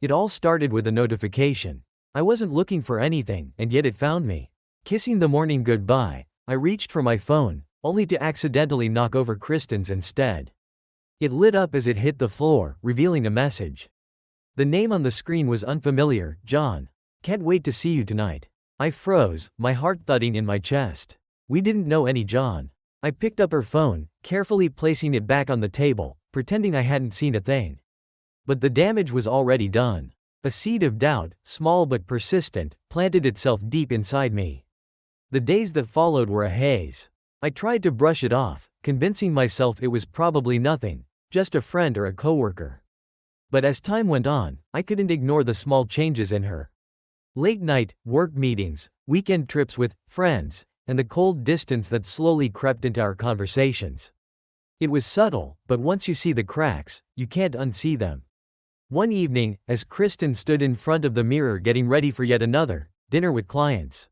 It all started with a notification. I wasn't looking for anything, and yet it found me. Kissing the morning goodbye, I reached for my phone, only to accidentally knock over Kristen's instead. It lit up as it hit the floor, revealing a message. The name on the screen was unfamiliar: John. Can't wait to see you tonight. I froze, my heart thudding in my chest. We didn't know any John. I picked up her phone, carefully placing it back on the table, pretending I hadn't seen a thing. But the damage was already done. A seed of doubt, small but persistent, planted itself deep inside me. The days that followed were a haze. I tried to brush it off, convincing myself it was probably nothing, just a friend or a coworker. But as time went on, I couldn't ignore the small changes in her. Late night, work meetings, weekend trips with friends, and the cold distance that slowly crept into our conversations. It was subtle, but once you see the cracks, you can't unsee them. One evening, as Kristen stood in front of the mirror getting ready for yet another dinner with clients,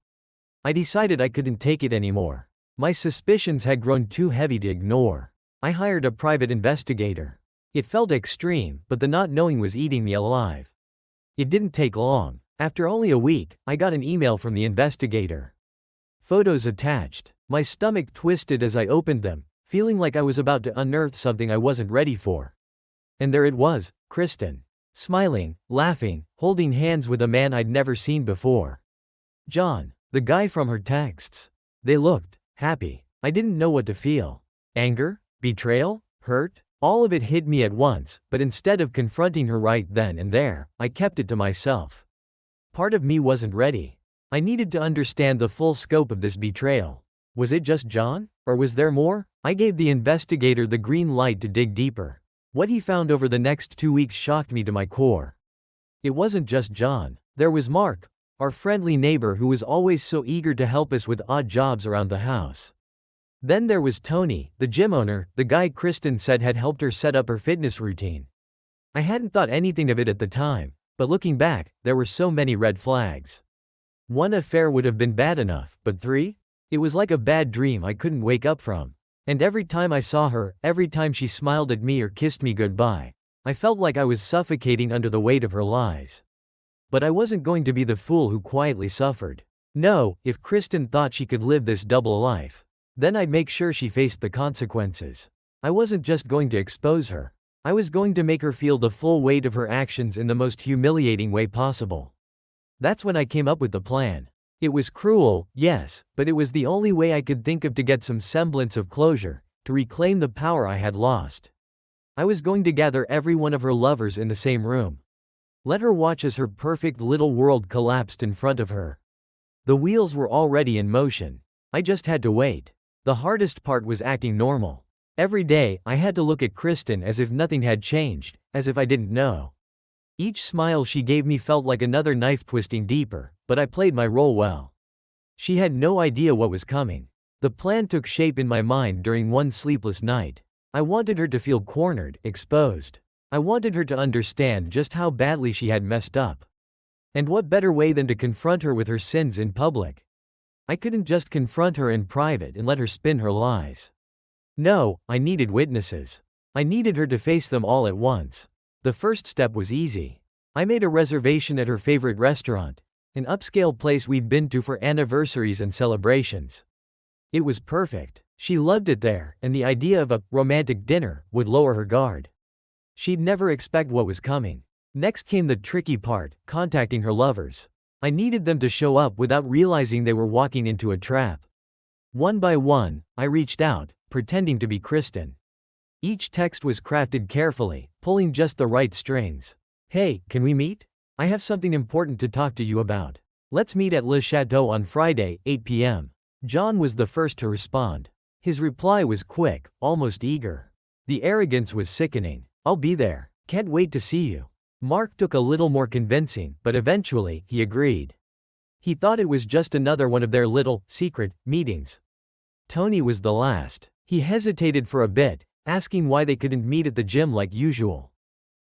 I decided I couldn't take it anymore. My suspicions had grown too heavy to ignore. I hired a private investigator. It felt extreme, but the not knowing was eating me alive. It didn't take long. After only a week, I got an email from the investigator. Photos attached. My stomach twisted as I opened them, feeling like I was about to unearth something I wasn't ready for. And there it was, Kristen. Smiling, laughing, holding hands with a man I'd never seen before. John, the guy from her texts. They looked happy. I didn't know what to feel. Anger? Betrayal? Hurt? All of it hit me at once, but instead of confronting her right then and there, I kept it to myself. Part of me wasn't ready. I needed to understand the full scope of this betrayal. Was it just John? Or was there more? I gave the investigator the green light to dig deeper. What he found over the next 2 weeks shocked me to my core. It wasn't just John. There was Mark, our friendly neighbor who was always so eager to help us with odd jobs around the house. Then there was Tony, the gym owner, the guy Kristen said had helped her set up her fitness routine. I hadn't thought anything of it at the time, but looking back, there were so many red flags. One affair would have been bad enough, but 3? It was like a bad dream I couldn't wake up from. And every time I saw her, every time she smiled at me or kissed me goodbye, I felt like I was suffocating under the weight of her lies. But I wasn't going to be the fool who quietly suffered. No, if Kristen thought she could live this double life, then I'd make sure she faced the consequences. I wasn't just going to expose her. I was going to make her feel the full weight of her actions in the most humiliating way possible. That's when I came up with the plan. It was cruel, yes, but it was the only way I could think of to get some semblance of closure, to reclaim the power I had lost. I was going to gather every one of her lovers in the same room. Let her watch as her perfect little world collapsed in front of her. The wheels were already in motion. I just had to wait. The hardest part was acting normal. Every day, I had to look at Kristen as if nothing had changed, as if I didn't know. Each smile she gave me felt like another knife twisting deeper, but I played my role well. She had no idea what was coming. The plan took shape in my mind during one sleepless night. I wanted her to feel cornered, exposed. I wanted her to understand just how badly she had messed up. And what better way than to confront her with her sins in public? I couldn't just confront her in private and let her spin her lies. No, I needed witnesses. I needed her to face them all at once. The first step was easy. I made a reservation at her favorite restaurant, an upscale place we'd been to for anniversaries and celebrations. It was perfect. She loved it there, and the idea of a romantic dinner would lower her guard. She'd never expect what was coming. Next came the tricky part, contacting her lovers. I needed them to show up without realizing they were walking into a trap. One by one, I reached out, pretending to be Kristen. Each text was crafted carefully, pulling just the right strings. Hey, can we meet? I have something important to talk to you about. Let's meet at Le Chateau on Friday, 8 p.m. John was the first to respond. His reply was quick, almost eager. The arrogance was sickening. I'll be there. Can't wait to see you. Mark took a little more convincing, but eventually, he agreed. He thought it was just another one of their little, secret, meetings. Tony was the last. He hesitated for a bit, asking why they couldn't meet at the gym like usual.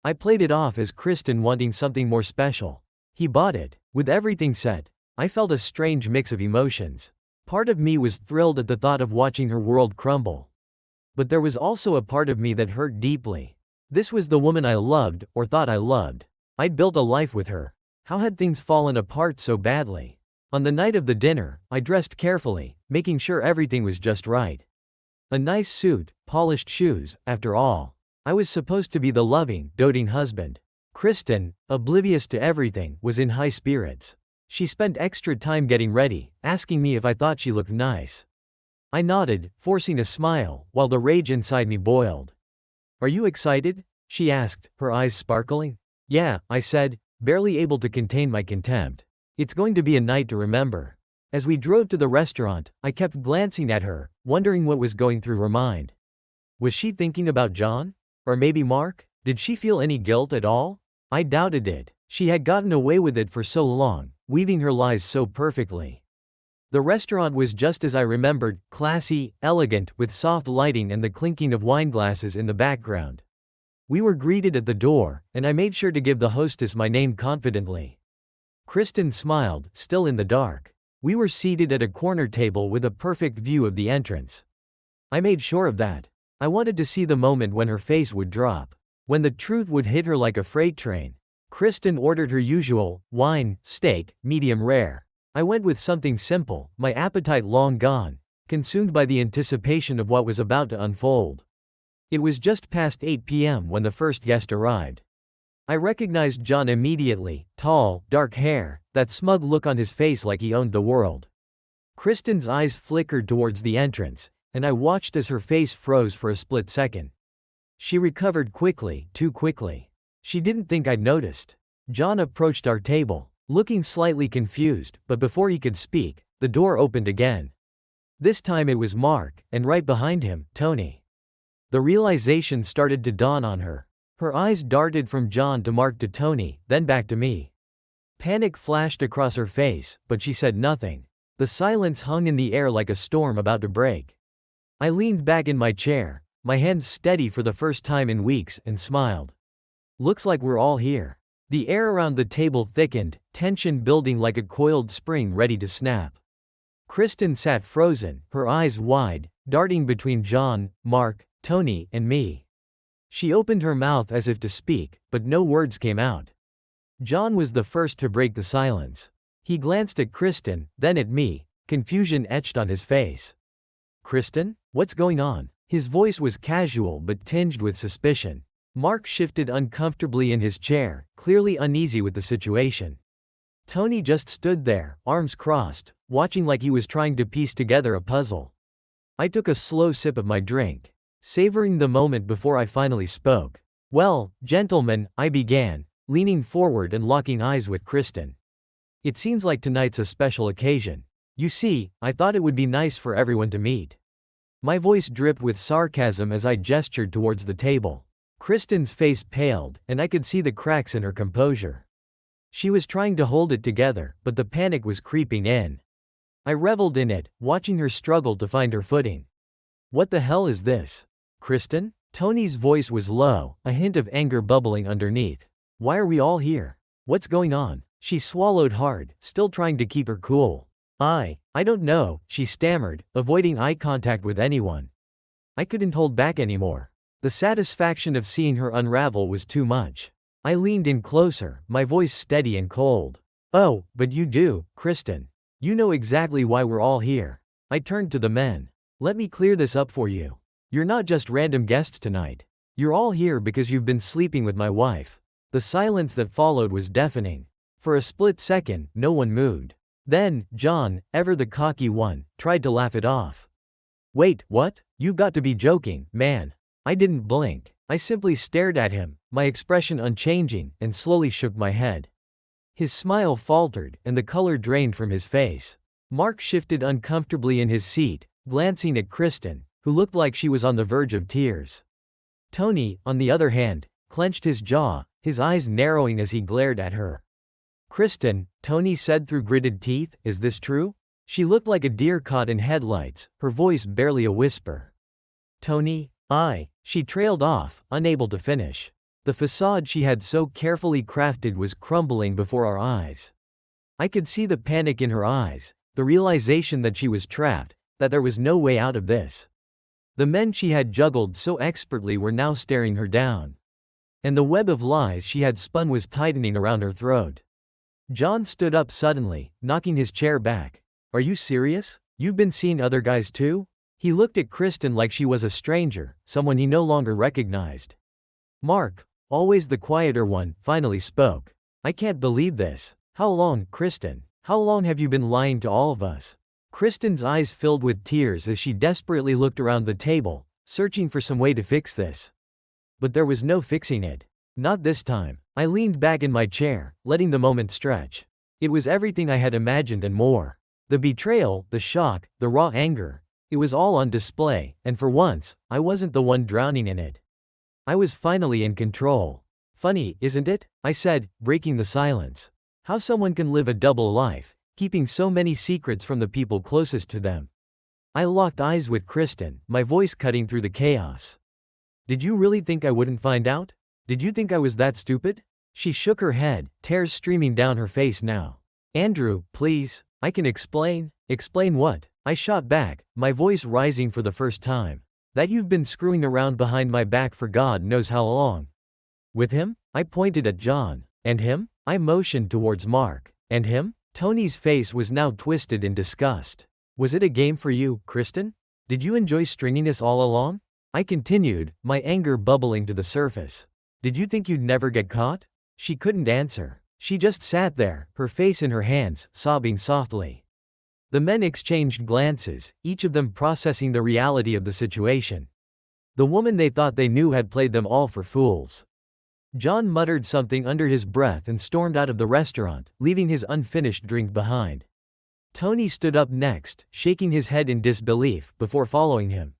I played it off as Kristen wanting something more special. He bought it. With everything set, I felt a strange mix of emotions. Part of me was thrilled at the thought of watching her world crumble. But there was also a part of me that hurt deeply. This was the woman I loved, or thought I loved. I'd built a life with her. How had things fallen apart so badly? On the night of the dinner, I dressed carefully, making sure everything was just right. A nice suit, polished shoes, after all. I was supposed to be the loving, doting husband. Kristen, oblivious to everything, was in high spirits. She spent extra time getting ready, asking me if I thought she looked nice. I nodded, forcing a smile, while the rage inside me boiled. "Are you excited?" she asked, her eyes sparkling. "Yeah," I said, barely able to contain my contempt. "It's going to be a night to remember." As we drove to the restaurant, I kept glancing at her, wondering what was going through her mind. Was she thinking about John? Or maybe Mark? Did she feel any guilt at all? I doubted it. She had gotten away with it for so long, weaving her lies so perfectly. The restaurant was just as I remembered, classy, elegant, with soft lighting and the clinking of wineglasses in the background. We were greeted at the door, and I made sure to give the hostess my name confidently. Kristen smiled, still in the dark. We were seated at a corner table with a perfect view of the entrance. I made sure of that. I wanted to see the moment when her face would drop. When the truth would hit her like a freight train. Kristen ordered her usual, wine, steak, medium rare. I went with something simple, my appetite long gone, consumed by the anticipation of what was about to unfold. It was just past 8 p.m. when the first guest arrived. I recognized John immediately, tall, dark hair, that smug look on his face like he owned the world. Kristen's eyes flickered towards the entrance, and I watched as her face froze for a split second. She recovered quickly, too quickly. She didn't think I'd noticed. John approached our table, looking slightly confused, but before he could speak, the door opened again. This time it was Mark, and right behind him, Tony. The realization started to dawn on her. Her eyes darted from John to Mark to Tony, then back to me. Panic flashed across her face, but she said nothing. The silence hung in the air like a storm about to break. I leaned back in my chair, my hands steady for the first time in weeks, and smiled. "Looks like we're all here." The air around the table thickened, tension building like a coiled spring ready to snap. Kristen sat frozen, her eyes wide, darting between John, Mark, Tony, and me. She opened her mouth as if to speak, but no words came out. John was the first to break the silence. He glanced at Kristen, then at me, confusion etched on his face. "Kristen? What's going on?" His voice was casual but tinged with suspicion. Mark shifted uncomfortably in his chair, clearly uneasy with the situation. Tony just stood there, arms crossed, watching like he was trying to piece together a puzzle. I took a slow sip of my drink, savoring the moment before I finally spoke. "Well, gentlemen," I began, leaning forward and locking eyes with Kristen. "It seems like tonight's a special occasion. You see, I thought it would be nice for everyone to meet." My voice dripped with sarcasm as I gestured towards the table. Kristen's face paled, and I could see the cracks in her composure. She was trying to hold it together, but the panic was creeping in. I reveled in it, watching her struggle to find her footing. "What the hell is this? Kristen?" Tony's voice was low, a hint of anger bubbling underneath. "Why are we all here? What's going on?" She swallowed hard, still trying to keep her cool. I don't know," she stammered, avoiding eye contact with anyone. I couldn't hold back anymore. The satisfaction of seeing her unravel was too much. I leaned in closer, my voice steady and cold. "Oh, but you do, Kristen. You know exactly why we're all here." I turned to the men. "Let me clear this up for you. You're not just random guests tonight. You're all here because you've been sleeping with my wife." The silence that followed was deafening. For a split second, no one moved. Then, John, ever the cocky one, tried to laugh it off. "Wait, what? You've got to be joking, man." I didn't blink. I simply stared at him, my expression unchanging, and slowly shook my head. His smile faltered, and the color drained from his face. Mark shifted uncomfortably in his seat, glancing at Kristen, who looked like she was on the verge of tears. Tony, on the other hand, clenched his jaw, his eyes narrowing as he glared at her. "Kristen," Tony said through gritted teeth, "is this true?" She looked like a deer caught in headlights, her voice barely a whisper. "Tony, she trailed off, unable to finish. The facade she had so carefully crafted was crumbling before our eyes. I could see the panic in her eyes, the realization that she was trapped, that there was no way out of this. The men she had juggled so expertly were now staring her down. and the web of lies she had spun was tightening around her throat. John stood up suddenly, knocking his chair back. Are you serious? You've been seeing other guys too? He looked at Kristen like she was a stranger, someone he no longer recognized. Mark, always the quieter one, finally spoke. I can't believe this. How long, Kristen? How long have you been lying to all of us? Kristen's eyes filled with tears as she desperately looked around the table, searching for some way to fix this. But there was no fixing it. Not this time. I leaned back in my chair, letting the moment stretch. It was everything I had imagined and more. The betrayal, the shock, the raw anger. It was all on display, and for once, I wasn't the one drowning in it. I was finally in control. Funny, isn't it? I said, breaking the silence. How someone can live a double life, keeping so many secrets from the people closest to them. I locked eyes with Kristen, my voice cutting through the chaos. Did you really think I wouldn't find out? Did you think I was that stupid? She shook her head, tears streaming down her face now. Andrew, please, I can explain. Explain what? I shot back, my voice rising for the first time. That you've been screwing around behind my back for God knows how long. With him? I pointed at John. And him? I motioned towards Mark. And him? Tony's face was now twisted in disgust. Was it a game for you, Kristen? Did you enjoy stringing us all along? I continued, my anger bubbling to the surface. Did you think you'd never get caught? She couldn't answer. She just sat there, her face in her hands, sobbing softly. The men exchanged glances, each of them processing the reality of the situation. The woman they thought they knew had played them all for fools. John muttered something under his breath and stormed out of the restaurant, leaving his unfinished drink behind. Tony stood up next, shaking his head in disbelief, before following him.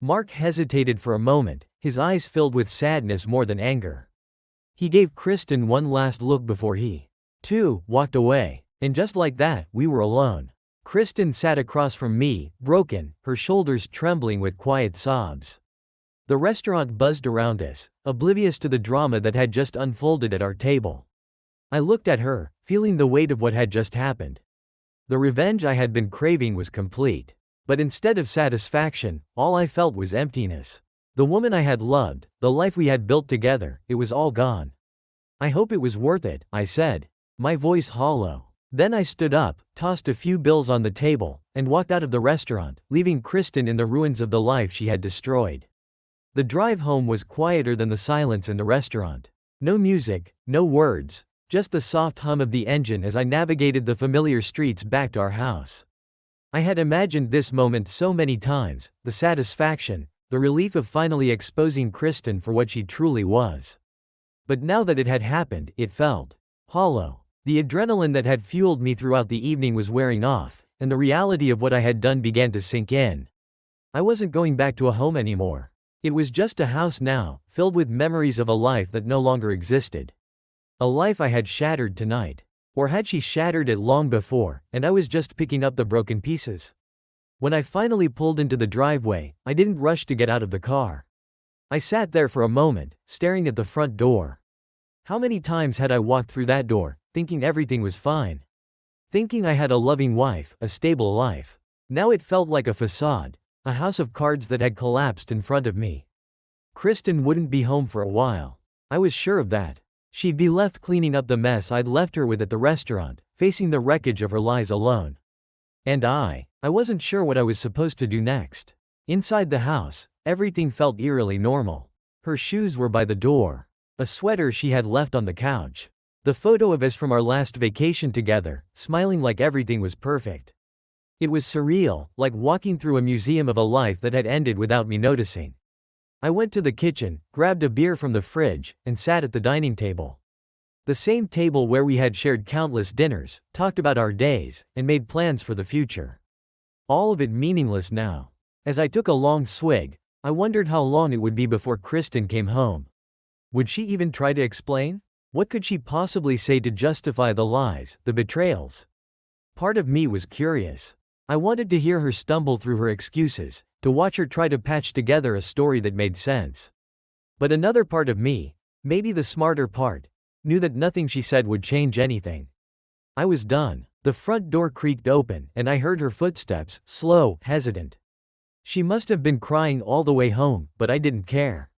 Mark hesitated for a moment, his eyes filled with sadness more than anger. He gave Kristen one last look before he, too, walked away. And just like that, we were alone. Kristen sat across from me, broken, her shoulders trembling with quiet sobs. The restaurant buzzed around us, oblivious to the drama that had just unfolded at our table. I looked at her, feeling the weight of what had just happened. The revenge I had been craving was complete. But instead of satisfaction, all I felt was emptiness. The woman I had loved, the life we had built together, it was all gone. I hope it was worth it, I said, my voice hollow. Then I stood up, tossed a few bills on the table, and walked out of the restaurant, leaving Kristen in the ruins of the life she had destroyed. The drive home was quieter than the silence in the restaurant. No music, no words, just the soft hum of the engine as I navigated the familiar streets back to our house. I had imagined this moment so many times, the satisfaction, the relief of finally exposing Kristen for what she truly was. But now that it had happened, it felt hollow. The adrenaline that had fueled me throughout the evening was wearing off, and the reality of what I had done began to sink in. I wasn't going back to a home anymore. It was just a house now, filled with memories of a life that no longer existed. A life I had shattered tonight. Or had she shattered it long before, and I was just picking up the broken pieces? When I finally pulled into the driveway, I didn't rush to get out of the car. I sat there for a moment, staring at the front door. How many times had I walked through that door, thinking everything was fine? Thinking I had a loving wife, a stable life. Now it felt like a facade, a house of cards that had collapsed in front of me. Kristen wouldn't be home for a while. I was sure of that. She'd be left cleaning up the mess I'd left her with at the restaurant, facing the wreckage of her lies alone. And I wasn't sure what I was supposed to do next. Inside the house, everything felt eerily normal. Her shoes were by the door. A sweater she had left on the couch. The photo of us from our last vacation together, smiling like everything was perfect. It was surreal, like walking through a museum of a life that had ended without me noticing. I went to the kitchen, grabbed a beer from the fridge, and sat at the dining table. The same table where we had shared countless dinners, talked about our days, and made plans for the future. All of it meaningless now. As I took a long swig, I wondered how long it would be before Kristen came home. Would she even try to explain? What could she possibly say to justify the lies, the betrayals? Part of me was curious. I wanted to hear her stumble through her excuses, to watch her try to patch together a story that made sense. But another part of me, maybe the smarter part, knew that nothing she said would change anything. I was done. The front door creaked open, and I heard her footsteps, slow, hesitant. She must have been crying all the way home, but I didn't care.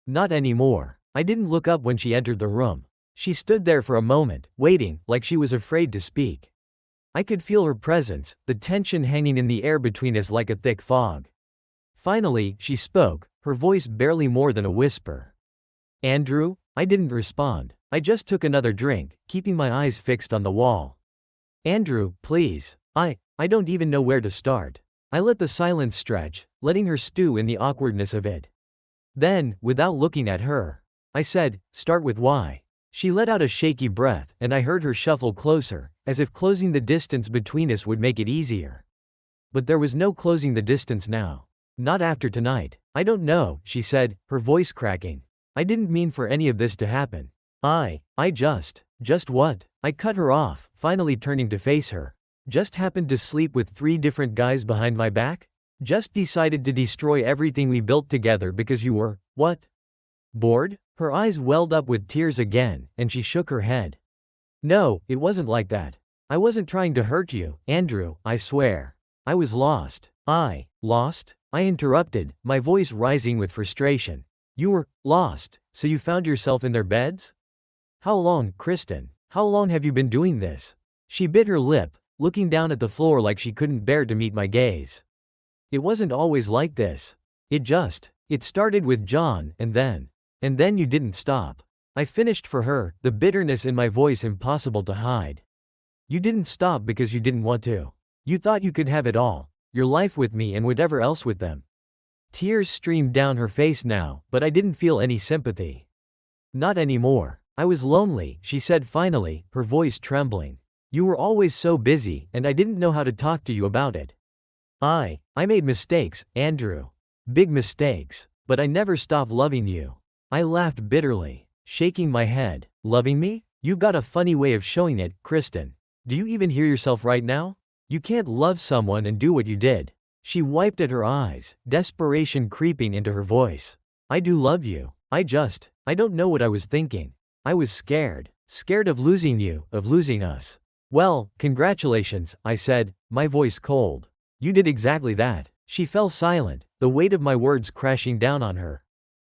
Not anymore. I didn't look up when she entered the room. She stood there for a moment, waiting, like she was afraid to speak. I could feel her presence, the tension hanging in the air between us like a thick fog. Finally, she spoke, her voice barely more than a whisper. "Andrew?" I didn't respond. I just took another drink, keeping my eyes fixed on the wall. "Andrew, please. I don't even know where to start." I let the silence stretch, letting her stew in the awkwardness of it. Then, without looking at her, I said, "Start with why." She let out a shaky breath, and I heard her shuffle closer, as if closing the distance between us would make it easier. But there was no closing the distance now. Not after tonight. "I don't know," she said, her voice cracking. "I didn't mean for any of this to happen. I just what?" I cut her off, finally turning to face her. "Just happened to sleep with 3 different guys behind my back? Just decided to destroy everything we built together because you were, what? Bored?" Her eyes welled up with tears again, and she shook her head. "No, it wasn't like that. I wasn't trying to hurt you, Andrew, I swear. I was lost." Lost?" I interrupted, my voice rising with frustration. "You were lost, so you found yourself in their beds? How long, Kristen? How long have you been doing this?" She bit her lip, looking down at the floor like she couldn't bear to meet my gaze. "It wasn't always like this. It started with John, and then you didn't stop." I finished for her, the bitterness in my voice impossible to hide. "You didn't stop because you didn't want to. You thought you could have it all, your life with me and whatever else with them." Tears streamed down her face now, but I didn't feel any sympathy. "Not anymore. I was lonely," she said finally, her voice trembling. "You were always so busy, and I didn't know how to talk to you about it. I made mistakes, Andrew. Big mistakes. But I never stopped loving you." I laughed bitterly, shaking my head. "Loving me? You've got a funny way of showing it, Kristen. Do you even hear yourself right now? You can't love someone and do what you did." She wiped at her eyes, desperation creeping into her voice. "I do love you. I don't know what I was thinking. I was scared of losing you, of losing us." "Well, congratulations," I said, my voice cold. "You did exactly that." She fell silent, the weight of my words crashing down on her.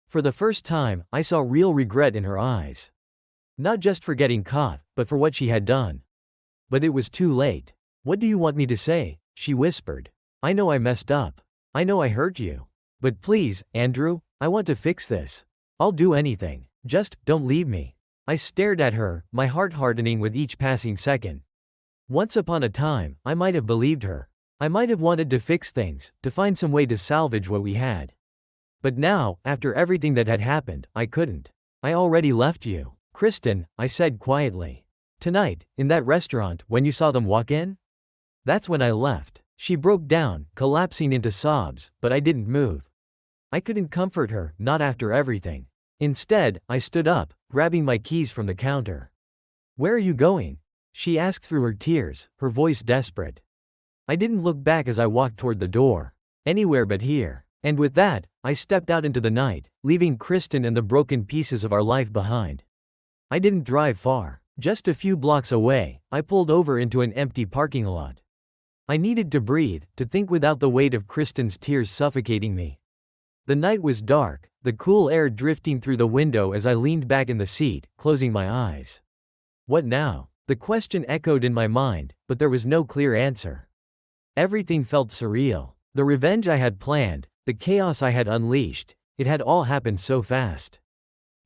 For the first time, I saw real regret in her eyes. Not just for getting caught, but for what she had done. But it was too late. "What do you want me to say?" she whispered. "I know I messed up. I know I hurt you. But please, Andrew, I want to fix this. I'll do anything. Just don't leave me." I stared at her, my heart hardening with each passing second. Once upon a time, I might have believed her. I might have wanted to fix things, to find some way to salvage what we had. But now, after everything that had happened, I couldn't. "I already left you, Kristen," I said quietly. "Tonight, in that restaurant, when you saw them walk in? That's when I left." She broke down, collapsing into sobs, but I didn't move. I couldn't comfort her, not after everything. Instead, I stood up, grabbing my keys from the counter. "Where are you going?" she asked through her tears, her voice desperate. I didn't look back as I walked toward the door. Anywhere but here. And with that, I stepped out into the night, leaving Kristen and the broken pieces of our life behind. I didn't drive far. Just a few blocks away, I pulled over into an empty parking lot. I needed to breathe, to think without the weight of Kristen's tears suffocating me. The night was dark, the cool air drifting through the window as I leaned back in the seat, closing my eyes. What now? The question echoed in my mind, but there was no clear answer. Everything felt surreal. The revenge I had planned, the chaos I had unleashed, it had all happened so fast.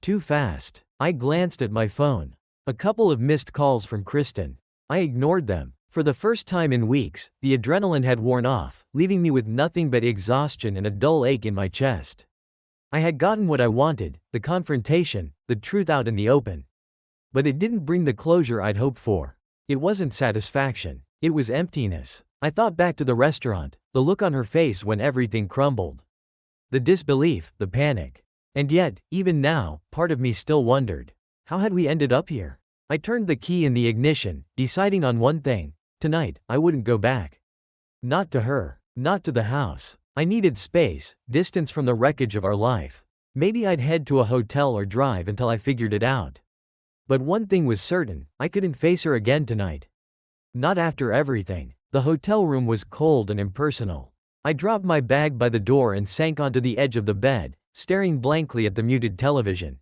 Too fast. I glanced at my phone. A couple of missed calls from Kristen. I ignored them. For the first time in weeks, the adrenaline had worn off, leaving me with nothing but exhaustion and a dull ache in my chest. I had gotten what I wanted, the confrontation, the truth out in the open. But it didn't bring the closure I'd hoped for. It wasn't satisfaction. It was emptiness. I thought back to the restaurant, the look on her face when everything crumbled. The disbelief, the panic. And yet, even now, part of me still wondered. How had we ended up here? I turned the key in the ignition, deciding on one thing. Tonight, I wouldn't go back. Not to her. Not to the house. I needed space, distance from the wreckage of our life. Maybe I'd head to a hotel or drive until I figured it out. But one thing was certain, I couldn't face her again tonight. Not after everything. The hotel room was cold and impersonal. I dropped my bag by the door and sank onto the edge of the bed, staring blankly at the muted television.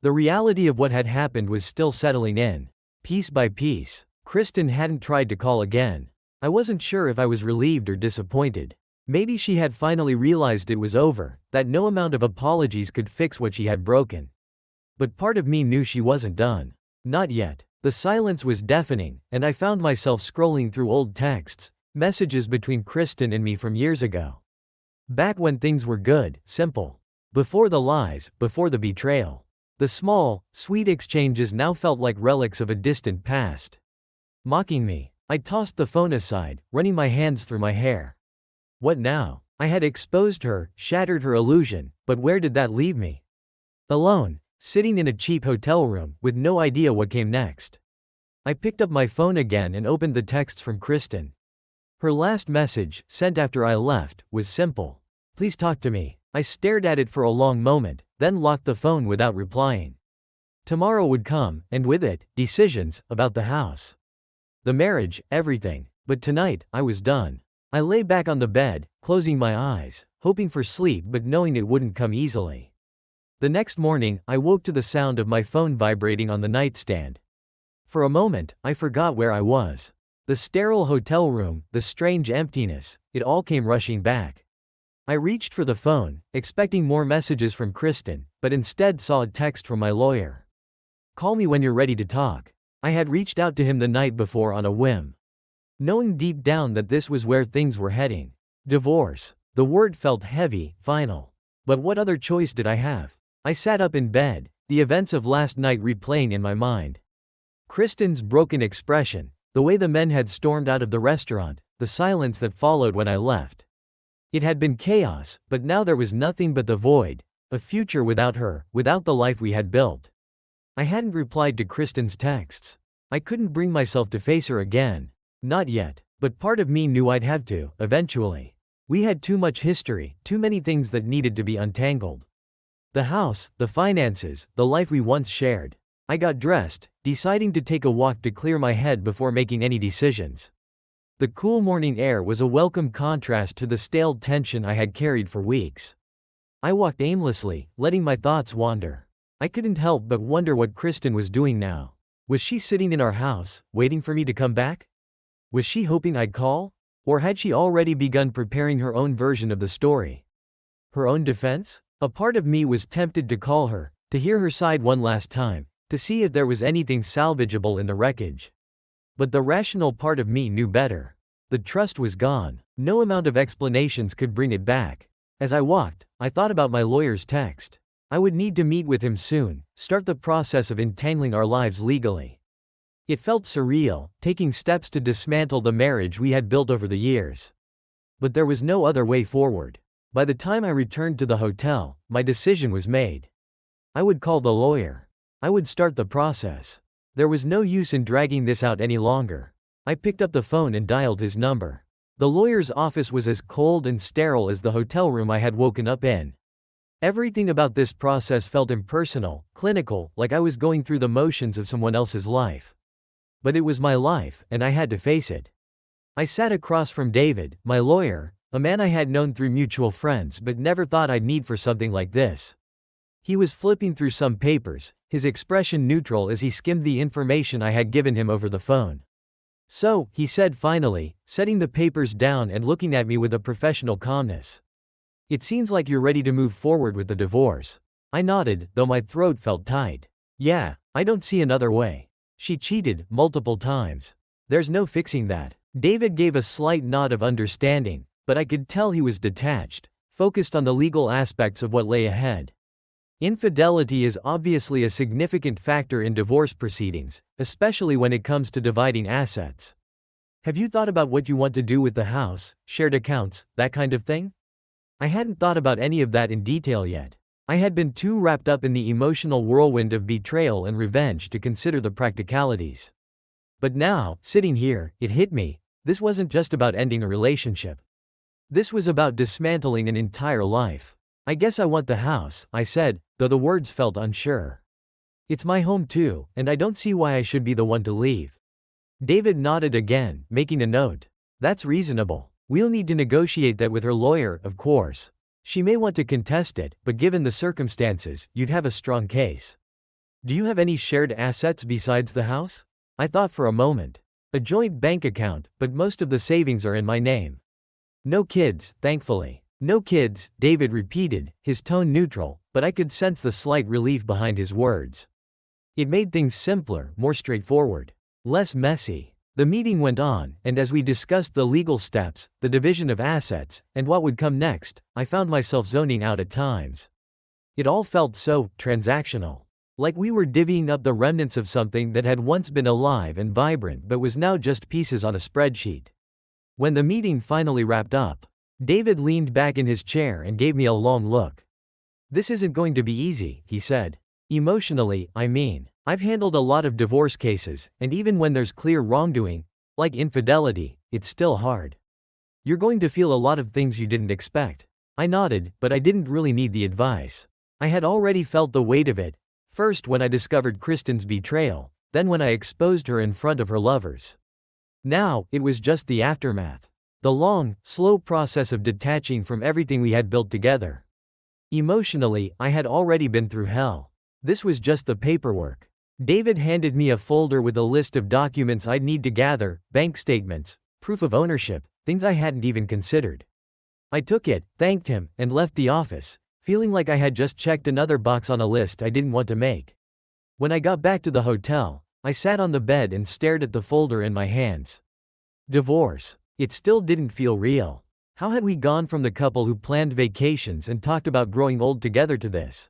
The reality of what had happened was still settling in. Piece by piece. Kristen hadn't tried to call again. I wasn't sure if I was relieved or disappointed. Maybe she had finally realized it was over, that no amount of apologies could fix what she had broken. But part of me knew she wasn't done. Not yet. The silence was deafening, and I found myself scrolling through old texts, messages between Kristen and me from years ago. Back when things were good, simple. Before the lies, before the betrayal. The small, sweet exchanges now felt like relics of a distant past. Mocking me, I tossed the phone aside, running my hands through my hair. What now? I had exposed her, shattered her illusion, but where did that leave me? Alone, sitting in a cheap hotel room, with no idea what came next. I picked up my phone again and opened the texts from Kristen. Her last message, sent after I left, was simple. Please talk to me. I stared at it for a long moment, then locked the phone without replying. Tomorrow would come, and with it, decisions about the house. The marriage, everything. But tonight, I was done. I lay back on the bed, closing my eyes, hoping for sleep but knowing it wouldn't come easily. The next morning, I woke to the sound of my phone vibrating on the nightstand. For a moment, I forgot where I was. The sterile hotel room, the strange emptiness, it all came rushing back. I reached for the phone, expecting more messages from Kristen, but instead saw a text from my lawyer. Call me when you're ready to talk. I had reached out to him the night before on a whim. Knowing deep down that this was where things were heading. Divorce. The word felt heavy, final. But what other choice did I have? I sat up in bed, the events of last night replaying in my mind. Kristen's broken expression, the way the men had stormed out of the restaurant, the silence that followed when I left. It had been chaos, but now there was nothing but the void, a future without her, without the life we had built. I hadn't replied to Kristen's texts. I couldn't bring myself to face her again. Not yet, but part of me knew I'd have to, eventually. We had too much history, too many things that needed to be untangled. The house, the finances, the life we once shared. I got dressed, deciding to take a walk to clear my head before making any decisions. The cool morning air was a welcome contrast to the stale tension I had carried for weeks. I walked aimlessly, letting my thoughts wander. I couldn't help but wonder what Kristen was doing now. Was she sitting in our house, waiting for me to come back? Was she hoping I'd call? Or had she already begun preparing her own version of the story? Her own defense? A part of me was tempted to call her, to hear her side one last time, to see if there was anything salvageable in the wreckage. But the rational part of me knew better. The trust was gone. No amount of explanations could bring it back. As I walked, I thought about my lawyer's text. I would need to meet with him soon, start the process of entangling our lives legally. It felt surreal, taking steps to dismantle the marriage we had built over the years. But there was no other way forward. By the time I returned to the hotel, my decision was made. I would call the lawyer. I would start the process. There was no use in dragging this out any longer. I picked up the phone and dialed his number. The lawyer's office was as cold and sterile as the hotel room I had woken up in. Everything about this process felt impersonal, clinical, like I was going through the motions of someone else's life. But it was my life, and I had to face it. I sat across from David, my lawyer, a man I had known through mutual friends but never thought I'd need for something like this. He was flipping through some papers, his expression neutral as he skimmed the information I had given him over the phone. So, he said finally, setting the papers down and looking at me with a professional calmness. It seems like you're ready to move forward with the divorce. I nodded, though my throat felt tight. Yeah, I don't see another way. She cheated, multiple times. There's no fixing that. David gave a slight nod of understanding, but I could tell he was detached, focused on the legal aspects of what lay ahead. Infidelity is obviously a significant factor in divorce proceedings, especially when it comes to dividing assets. Have you thought about what you want to do with the house, shared accounts, that kind of thing? I hadn't thought about any of that in detail yet. I had been too wrapped up in the emotional whirlwind of betrayal and revenge to consider the practicalities. But now, sitting here, it hit me. This wasn't just about ending a relationship. This was about dismantling an entire life. I guess I want the house, I said, though the words felt unsure. It's my home too, and I don't see why I should be the one to leave. David nodded again, making a note. That's reasonable. We'll need to negotiate that with her lawyer, of course. She may want to contest it, but given the circumstances, you'd have a strong case. Do you have any shared assets besides the house? I thought for a moment. A joint bank account, but most of the savings are in my name. No kids, thankfully. No kids, David repeated, his tone neutral, but I could sense the slight relief behind his words. It made things simpler, more straightforward, less messy. The meeting went on, and as we discussed the legal steps, the division of assets, and what would come next, I found myself zoning out at times. It all felt so transactional. Like we were divvying up the remnants of something that had once been alive and vibrant but was now just pieces on a spreadsheet. When the meeting finally wrapped up, David leaned back in his chair and gave me a long look. "This isn't going to be easy," he said. "Emotionally, I mean. I've handled a lot of divorce cases, and even when there's clear wrongdoing, like infidelity, it's still hard. You're going to feel a lot of things you didn't expect." I nodded, but I didn't really need the advice. I had already felt the weight of it, first when I discovered Kristen's betrayal, then when I exposed her in front of her lovers. Now, it was just the aftermath. The long, slow process of detaching from everything we had built together. Emotionally, I had already been through hell. This was just the paperwork. David handed me a folder with a list of documents I'd need to gather, bank statements, proof of ownership, things I hadn't even considered. I took it, thanked him, and left the office, feeling like I had just checked another box on a list I didn't want to make. When I got back to the hotel, I sat on the bed and stared at the folder in my hands. Divorce. It still didn't feel real. How had we gone from the couple who planned vacations and talked about growing old together to this?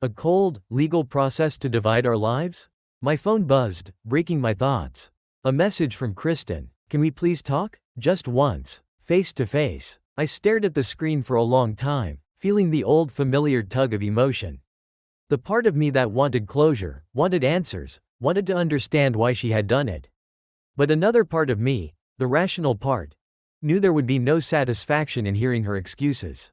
A cold, legal process to divide our lives? My phone buzzed, breaking my thoughts. A message from Kristen. "Can we please talk? Just once. Face to face." I stared at the screen for a long time, feeling the old familiar tug of emotion. The part of me that wanted closure, wanted answers, wanted to understand why she had done it. But another part of me, the rational part, knew there would be no satisfaction in hearing her excuses.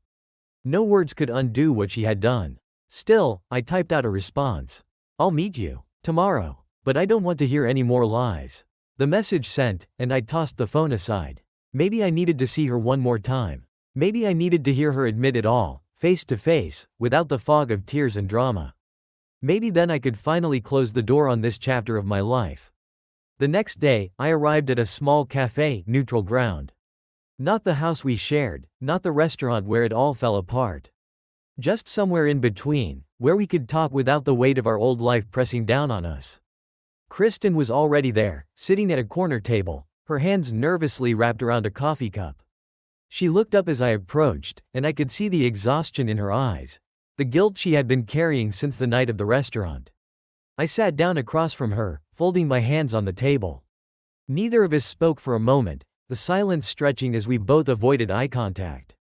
No words could undo what she had done. Still, I typed out a response. "I'll meet you tomorrow, but I don't want to hear any more lies." The message sent, and I tossed the phone aside. Maybe I needed to see her one more time. Maybe I needed to hear her admit it all, face to face, without the fog of tears and drama. Maybe then I could finally close the door on this chapter of my life. The next day, I arrived at a small cafe, neutral ground. Not the house we shared, not the restaurant where it all fell apart. Just somewhere in between, where we could talk without the weight of our old life pressing down on us. Kristen was already there, sitting at a corner table, her hands nervously wrapped around a coffee cup. She looked up as I approached, and I could see the exhaustion in her eyes, the guilt she had been carrying since the night of the restaurant. I sat down across from her, folding my hands on the table. Neither of us spoke for a moment, the silence stretching as we both avoided eye contact.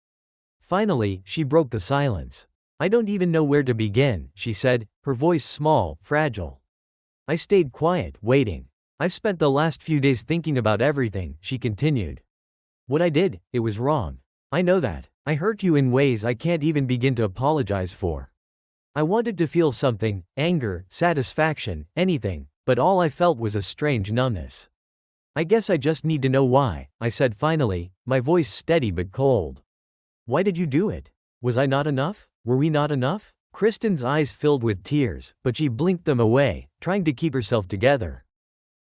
Finally, she broke the silence. "I don't even know where to begin," she said, her voice small, fragile. I stayed quiet, waiting. "I've spent the last few days thinking about everything," she continued. "What I did, it was wrong. I know that. I hurt you in ways I can't even begin to apologize for. I wanted to feel something, anger, satisfaction, anything, but all I felt was a strange numbness. I guess I just need to know why," I said finally, my voice steady but cold. "Why did you do it? Was I not enough? Were we not enough?" Kristen's eyes filled with tears, but she blinked them away, trying to keep herself together.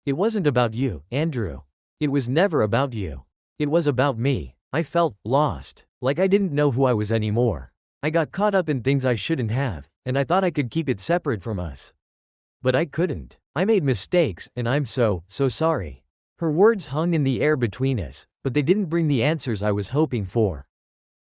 "It wasn't about you, Andrew. It was never about you. It was about me." I felt lost, like I didn't know who I was anymore. I got caught up in things I shouldn't have, and I thought I could keep it separate from us. But I couldn't. I made mistakes, and I'm so sorry. Her words hung in the air between us, but they didn't bring the answers I was hoping for.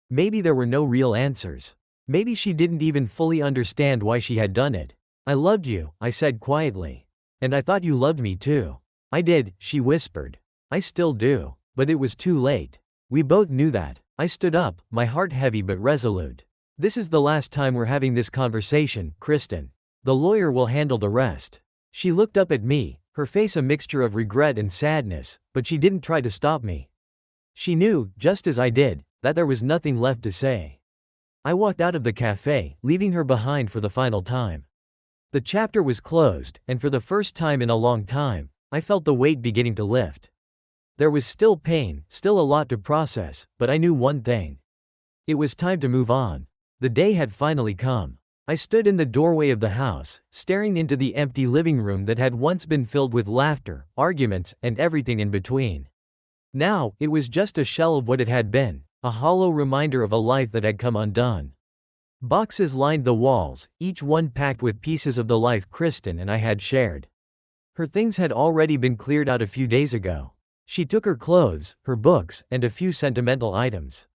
Maybe there were no real answers. Maybe she didn't even fully understand why she had done it. "I loved you," I said quietly. "And I thought you loved me too." "I did," she whispered. "I still do. But it was too late." We both knew that. I stood up, my heart heavy but resolute. "This is the last time we're having this conversation, Kristen. The lawyer will handle the rest." She looked up at me, her face a mixture of regret and sadness, but she didn't try to stop me. She knew, just as I did, that there was nothing left to say. I walked out of the cafe, leaving her behind for the final time. The chapter was closed, and for the first time in a long time, I felt the weight beginning to lift. There was still pain, still a lot to process, but I knew one thing. It was time to move on. The day had finally come. I stood in the doorway of the house, staring into the empty living room that had once been filled with laughter, arguments, and everything in between. Now, it was just a shell of what it had been, a hollow reminder of a life that had come undone. Boxes lined the walls, each one packed with pieces of the life Kristen and I had shared. Her things had already been cleared out a few days ago. She took her clothes, her books, and a few sentimental items.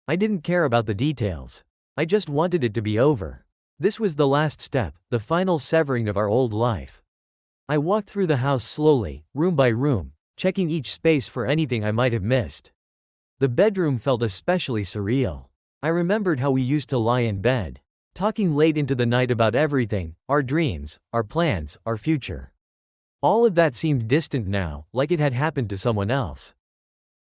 I didn't care about the details. I just wanted it to be over. This was the last step, the final severing of our old life. I walked through the house slowly, room by room, checking each space for anything I might have missed. The bedroom felt especially surreal. I remembered how we used to lie in bed, talking late into the night about everything, our dreams, our plans, our future. All of that seemed distant now, like it had happened to someone else.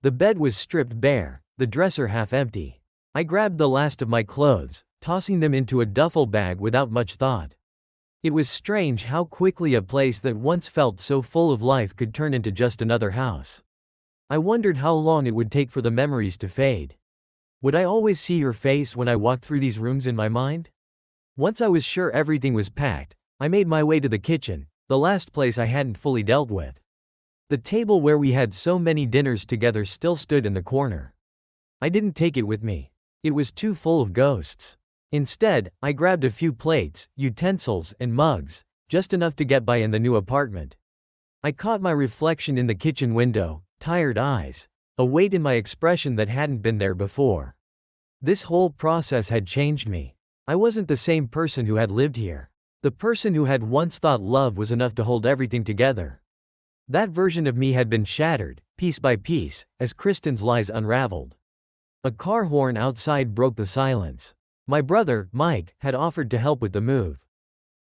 The bed was stripped bare, the dresser half empty. I grabbed the last of my clothes, tossing them into a duffel bag without much thought. It was strange how quickly a place that once felt so full of life could turn into just another house. I wondered how long it would take for the memories to fade. Would I always see her face when I walked through these rooms in my mind? Once I was sure everything was packed, I made my way to the kitchen, the last place I hadn't fully dealt with. The table where we had so many dinners together still stood in the corner. I didn't take it with me. It was too full of ghosts. Instead, I grabbed a few plates, utensils, and mugs, just enough to get by in the new apartment. I caught my reflection in the kitchen window, tired eyes, a weight in my expression that hadn't been there before. This whole process had changed me. I wasn't the same person who had lived here. The person who had once thought love was enough to hold everything together. That version of me had been shattered, piece by piece, as Kristen's lies unraveled. A car horn outside broke the silence. My brother, Mike, had offered to help with the move.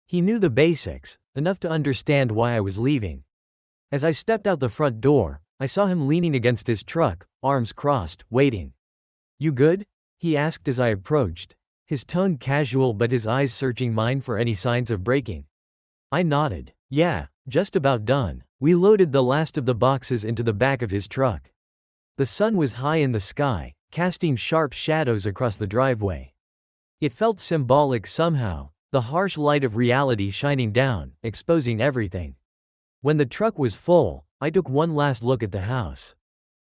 He knew the basics, enough to understand why I was leaving. As I stepped out the front door, I saw him leaning against his truck, arms crossed, waiting. "You good?" he asked as I approached, his tone casual but his eyes searching mine for any signs of breaking. I nodded. "Yeah, just about done." We loaded the last of the boxes into the back of his truck. The sun was high in the sky, casting sharp shadows across the driveway. It felt symbolic somehow, the harsh light of reality shining down, exposing everything. When the truck was full, I took one last look at the house.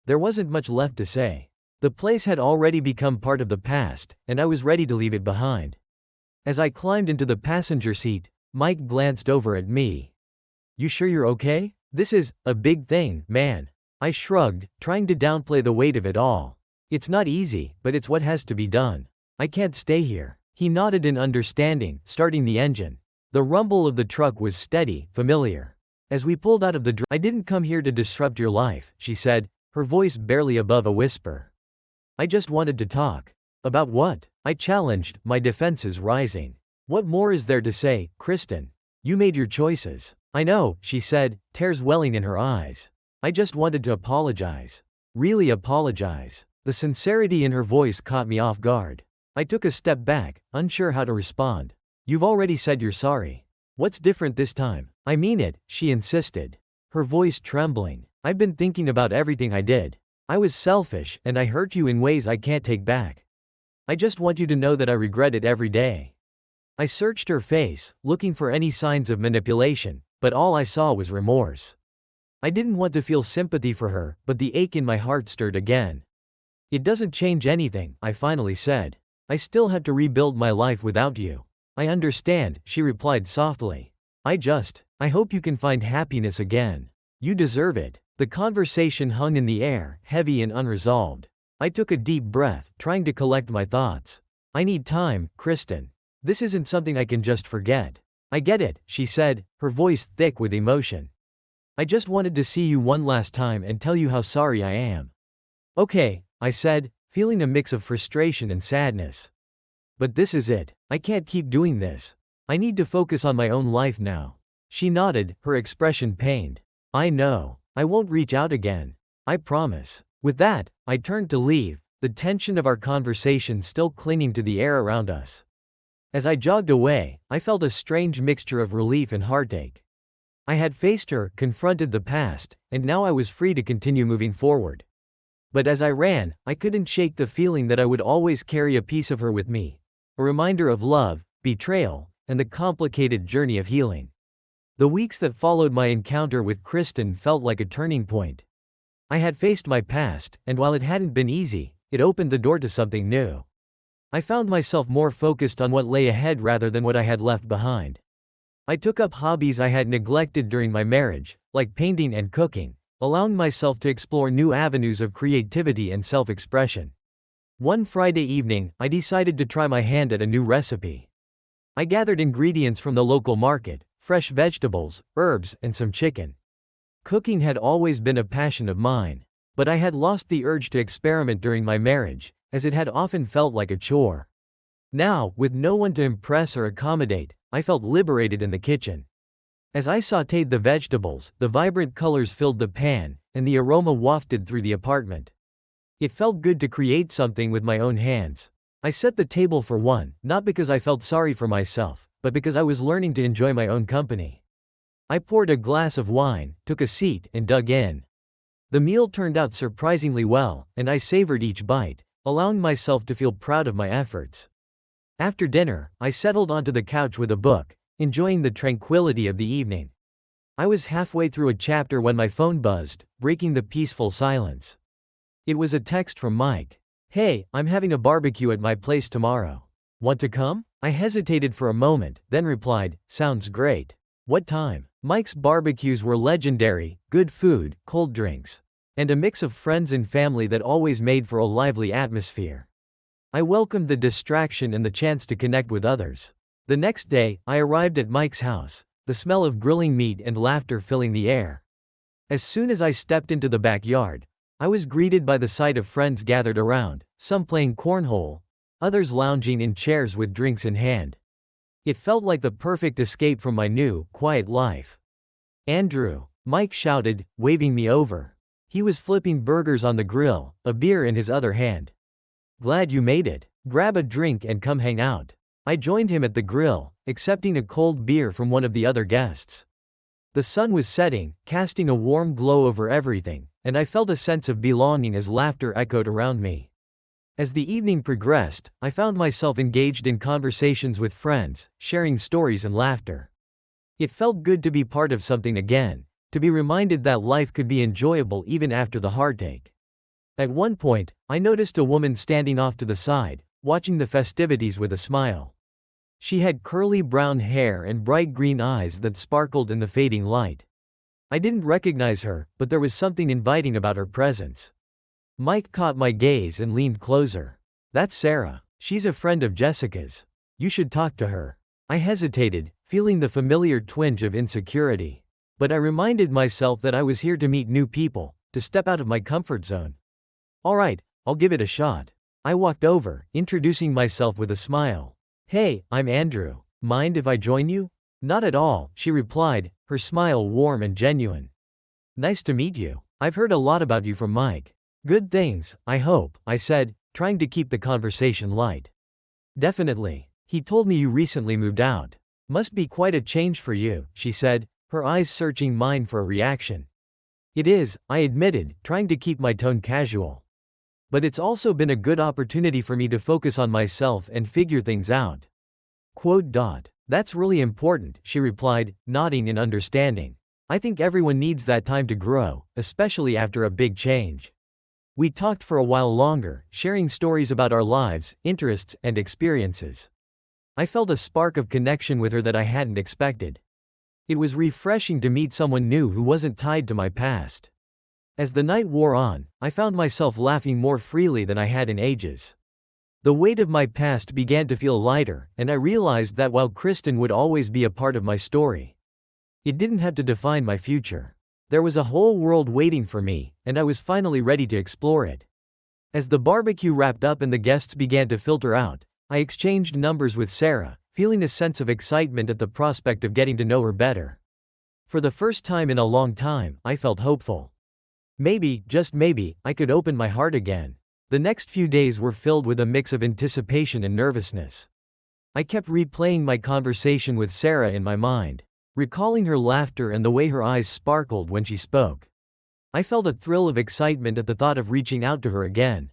There wasn't much left to say. The place had already become part of the past, and I was ready to leave it behind. As I climbed into the passenger seat, Mike glanced over at me. "You sure you're okay? This is a big thing, man." I shrugged, trying to downplay the weight of it all. "It's not easy, but it's what has to be done. I can't stay here." He nodded in understanding, starting the engine. The rumble of the truck was steady, familiar. As we pulled out of the "I didn't come here to disrupt your life," she said, her voice barely above a whisper. "I just wanted to talk." "About what?" I challenged, my defenses rising. "What more is there to say, Kristen? You made your choices." "I know," she said, tears welling in her eyes. "I just wanted to apologize. Really apologize." The sincerity in her voice caught me off guard. I took a step back, unsure how to respond. "You've already said you're sorry. What's different this time?" "I mean it," she insisted, her voice trembling. "I've been thinking about everything I did. I was selfish, and I hurt you in ways I can't take back. I just want you to know that I regret it every day." I searched her face, looking for any signs of manipulation, but all I saw was remorse. I didn't want to feel sympathy for her, but the ache in my heart stirred again. "It doesn't change anything," I finally said. "I still have to rebuild my life without you." "I understand," she replied softly. I hope you can find happiness again. You deserve it." The conversation hung in the air, heavy and unresolved. I took a deep breath, trying to collect my thoughts. "I need time, Kristen. This isn't something I can just forget." "I get it," she said, her voice thick with emotion. "I just wanted to see you one last time and tell you how sorry I am." "Okay," I said, feeling a mix of frustration and sadness. "But this is it. I can't keep doing this. I need to focus on my own life now." She nodded, her expression pained. "I know. I won't reach out again. I promise." With that, I turned to leave, the tension of our conversation still clinging to the air around us. As I jogged away, I felt a strange mixture of relief and heartache. I had faced her, confronted the past, and now I was free to continue moving forward. But as I ran, I couldn't shake the feeling that I would always carry a piece of her with me. A reminder of love, betrayal, and the complicated journey of healing. The weeks that followed my encounter with Kristen felt like a turning point. I had faced my past, and while it hadn't been easy, it opened the door to something new. I found myself more focused on what lay ahead rather than what I had left behind. I took up hobbies I had neglected during my marriage, like painting and cooking, allowing myself to explore new avenues of creativity and self-expression. One Friday evening, I decided to try my hand at a new recipe. I gathered ingredients from the local market, fresh vegetables, herbs, and some chicken. Cooking had always been a passion of mine, but I had lost the urge to experiment during my marriage, as it had often felt like a chore. Now, with no one to impress or accommodate, I felt liberated in the kitchen. As I sautéed the vegetables, the vibrant colors filled the pan, and the aroma wafted through the apartment. It felt good to create something with my own hands. I set the table for one, not because I felt sorry for myself, but because I was learning to enjoy my own company. I poured a glass of wine, took a seat, and dug in. The meal turned out surprisingly well, and I savored each bite, allowing myself to feel proud of my efforts. After dinner, I settled onto the couch with a book, enjoying the tranquility of the evening. I was halfway through a chapter when my phone buzzed, breaking the peaceful silence. It was a text from Mike. "Hey, I'm having a barbecue at my place tomorrow. Want to come?" I hesitated for a moment, then replied, "Sounds great. What time?" Mike's barbecues were legendary, good food, cold drinks, and a mix of friends and family that always made for a lively atmosphere. I welcomed the distraction and the chance to connect with others. The next day, I arrived at Mike's house, the smell of grilling meat and laughter filling the air. As soon as I stepped into the backyard, I was greeted by the sight of friends gathered around, some playing cornhole, others lounging in chairs with drinks in hand. It felt like the perfect escape from my new, quiet life. "Andrew," Mike shouted, waving me over. He was flipping burgers on the grill, a beer in his other hand. "Glad you made it. Grab a drink and come hang out." I joined him at the grill, accepting a cold beer from one of the other guests. The sun was setting, casting a warm glow over everything, and I felt a sense of belonging as laughter echoed around me. As the evening progressed, I found myself engaged in conversations with friends, sharing stories and laughter. It felt good to be part of something again, to be reminded that life could be enjoyable even after the heartache. At one point, I noticed a woman standing off to the side, watching the festivities with a smile. She had curly brown hair and bright green eyes that sparkled in the fading light. I didn't recognize her, but there was something inviting about her presence. Mike caught my gaze and leaned closer. "That's Sarah. She's a friend of Jessica's. You should talk to her." I hesitated, feeling the familiar twinge of insecurity. But I reminded myself that I was here to meet new people, to step out of my comfort zone. "All right, I'll give it a shot." I walked over, introducing myself with a smile. "Hey, I'm Andrew. Mind if I join you?" "Not at all," she replied, her smile warm and genuine. "Nice to meet you. I've heard a lot about you from Mike." "Good things, I hope," I said, trying to keep the conversation light. "Definitely. He told me you recently moved out. Must be quite a change for you," she said, her eyes searching mine for a reaction. "It is," I admitted, trying to keep my tone casual. "But it's also been a good opportunity for me to focus on myself and figure things out." "That's really important," she replied, nodding in understanding. "I think everyone needs that time to grow, especially after a big change." We talked for a while longer, sharing stories about our lives, interests, and experiences. I felt a spark of connection with her that I hadn't expected. It was refreshing to meet someone new who wasn't tied to my past. As the night wore on, I found myself laughing more freely than I had in ages. The weight of my past began to feel lighter, and I realized that while Kristen would always be a part of my story, it didn't have to define my future. There was a whole world waiting for me, and I was finally ready to explore it. As the barbecue wrapped up and the guests began to filter out, I exchanged numbers with Sarah, feeling a sense of excitement at the prospect of getting to know her better. For the first time in a long time, I felt hopeful. Maybe, just maybe, I could open my heart again. The next few days were filled with a mix of anticipation and nervousness. I kept replaying my conversation with Sarah in my mind, recalling her laughter and the way her eyes sparkled when she spoke. I felt a thrill of excitement at the thought of reaching out to her again.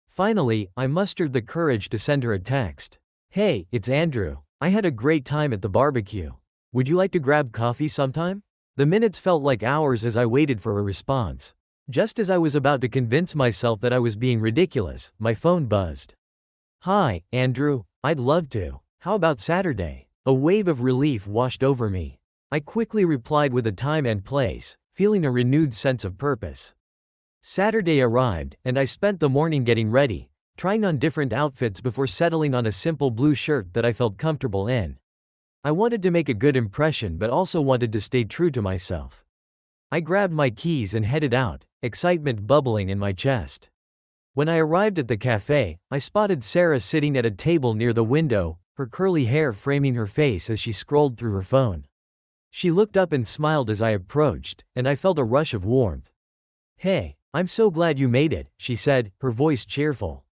Finally, I mustered the courage to send her a text. "Hey, it's Andrew. I had a great time at the barbecue. Would you like to grab coffee sometime? The minutes felt like hours as I waited for a response. Just as I was about to convince myself that I was being ridiculous, my phone buzzed. Hi, Andrew. I'd love to. How about Saturday? A wave of relief washed over me. I quickly replied with a time and place, feeling a renewed sense of purpose. Saturday arrived, and I spent the morning getting ready, trying on different outfits before settling on a simple blue shirt that I felt comfortable in. I wanted to make a good impression but also wanted to stay true to myself. I grabbed my keys and headed out, excitement bubbling in my chest. When I arrived at the cafe, I spotted Sarah sitting at a table near the window, her curly hair framing her face as she scrolled through her phone. She looked up and smiled as I approached, and I felt a rush of warmth. Hey, I'm so glad you made it, she said, her voice cheerful.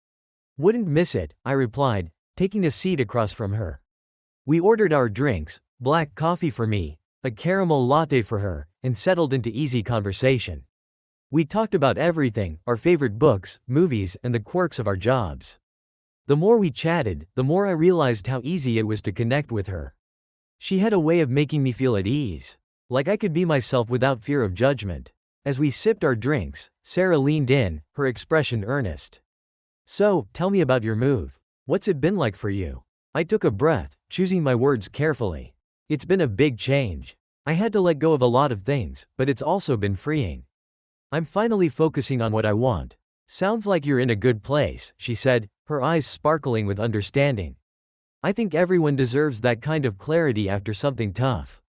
Wouldn't miss it, I replied, taking a seat across from her. We ordered our drinks, black coffee for me, a caramel latte for her, and settled into easy conversation. We talked about everything, our favorite books, movies, and the quirks of our jobs. The more we chatted, the more I realized how easy it was to connect with her. She had a way of making me feel at ease, like I could be myself without fear of judgment. As we sipped our drinks, Sarah leaned in, her expression earnest. So, tell me about your move. What's it been like for you? I took a breath, choosing my words carefully. It's been a big change. I had to let go of a lot of things, but it's also been freeing. I'm finally focusing on what I want. Sounds like you're in a good place, she said, her eyes sparkling with understanding. I think everyone deserves that kind of clarity after something tough.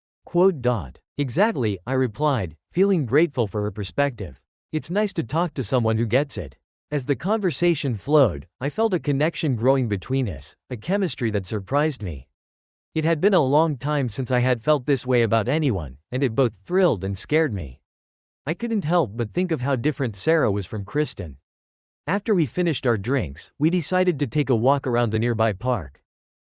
Exactly, I replied, feeling grateful for her perspective. It's nice to talk to someone who gets it. As the conversation flowed, I felt a connection growing between us, a chemistry that surprised me. It had been a long time since I had felt this way about anyone, and it both thrilled and scared me. I couldn't help but think of how different Sarah was from Kristen. After we finished our drinks, we decided to take a walk around the nearby park.